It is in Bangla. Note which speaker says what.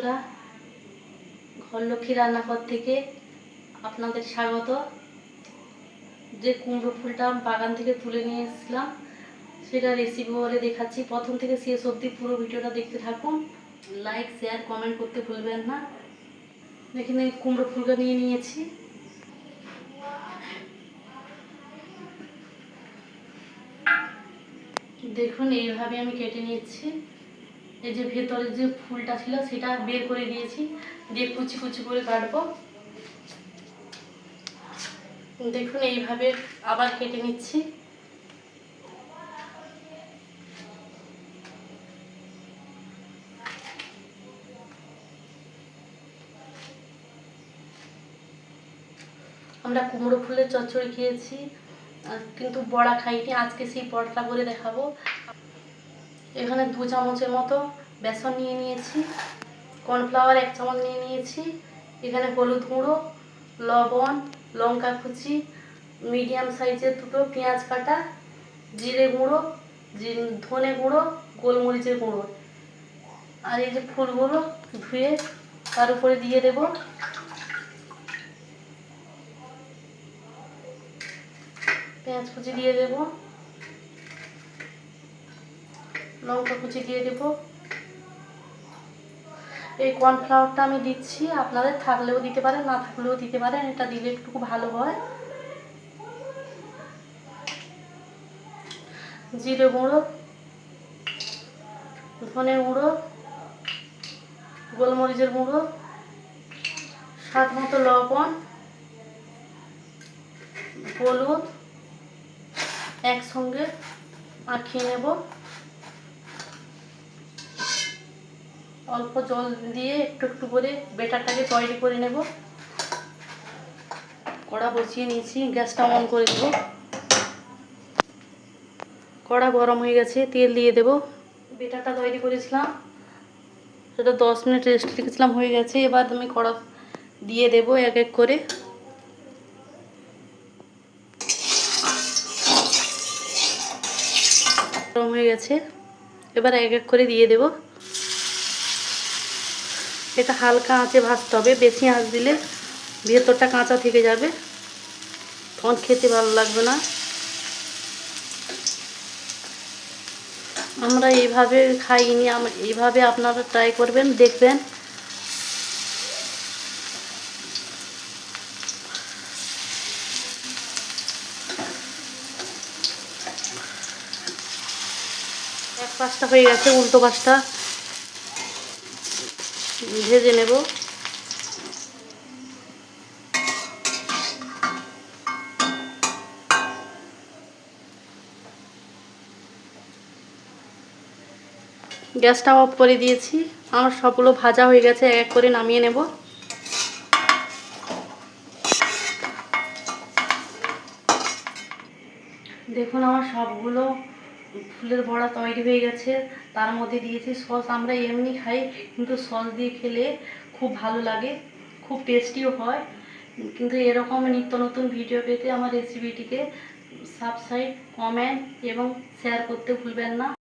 Speaker 1: বন্ধুরা, ঘরলক্ষ্মী রান্নাঘর থেকে আপনাদের স্বাগত। যে কুমড়ো ফুলটা বাগান থেকে তুলে নিয়ে এসেছিলাম সেটা রেসিপি বলে দেখাচ্ছি। প্রথম থেকে শেষ অবধি পুরো ভিডিওটা দেখতে থাকুন। লাইক, শেয়ার, কমেন্ট করতে ভুলবেন না। দেখুন, এই কুমড়ো ফুলটা নিয়ে নিয়েছি। দেখুন, এইভাবে আমি কেটে নিয়েছি। এই যে ভেতরে যে ফুলটা ছিল সেটা বের করে দিয়েছি, দিয়ে কুচি কুচি করে কাটবো। দেখুন, এইভাবে আবার কেটে নিচ্ছি। আমরা কুমড়ো ফুলের চচ্চড়ি খেয়েছি, কিন্তু বড়া খাইনি। আজকে সেই বড়াটা করে দেখাবো। এখানে 2 চামচের মতো বেসন নিয়ে নিয়েছি, কর্নফ্লাওয়ার 1 চামচ নিয়ে নিয়েছি, এখানে হলুদ গুঁড়ো, লবণ, লঙ্কা কুচি, মিডিয়াম সাইজের 2টো পেঁয়াজ কাটা, জিরে গুঁড়ো, ধনে গুঁড়ো, গোলমরিচের গুঁড়ো, আর এই যে ফুলগুলো ধুয়ে তার উপরে দিয়ে দেব। পেঁয়াজ কুচি দিয়ে দেব, লঙ্কা কুচি দিয়ে দেব। এই কর্নফ্লাওয়ারটা আমি দিচ্ছি, আপনাদের থাকলেও দিতে পারেন, না থাকলেও দিতে পারেন, এটা দিলে একটু ভালো হয়। জিরে গুঁড়ো, ধনে গুঁড়ো, গোলমরিচের গুঁড়ো, স্বাদ মতো লবণ, হলুদ একসঙ্গে মাখিয়ে নেব। অল্প জল দিয়ে একটু একটু করে বেটারটাকে তৈরি করে নেব। কড়া বসিয়ে নিয়েছি, গ্যাসটা অন করে দেব। কড়া গরম হয়ে গেছে, তেল দিয়ে দেব। বেটারটা তৈরি করেছিলাম সেটা 10 মিনিট রেস্ট রেখেছিলাম, হয়ে গেছে। এবার আমি কড়া দিয়ে দেব এক এক করে। গরম হয়ে গেছে, এবার এক এক করে দিয়ে দেব। এটা হালকা আঁচে ভাজতে হবে, বেশি আঁচ দিলে ভেতরটা কাঁচা থেকে যাবে, তখন খেতে ভালো লাগবে না। আমরা এইভাবে খাইনি, এইভাবে আপনারা ট্রাই করবেন, দেখবেন। এক পাশটা হয়ে গেছে, উল্টো পাশটা ভেজে নেব। গ্যাসটা অফ করে দিয়েছি, আমার সবগুলো ভাজা হয়ে গেছে, এক এক করে নামিয়ে নেব। দেখুন, আমার সবগুলো ফুলের বড়া তৈরি হয়ে গেছে। তার মধ্যে দিয়েছি সস। আমরা এমনি খাই, কিন্তু সস দিয়ে খেলে খুব ভালো লাগে, খুব টেস্টিও হয়। কিন্তু এরকম নিত্য নতুন ভিডিও পেতে আমার রেসিপিটিকে সাবস্ক্রাইব, কমেন্ট এবং শেয়ার করতে ভুলবেন না।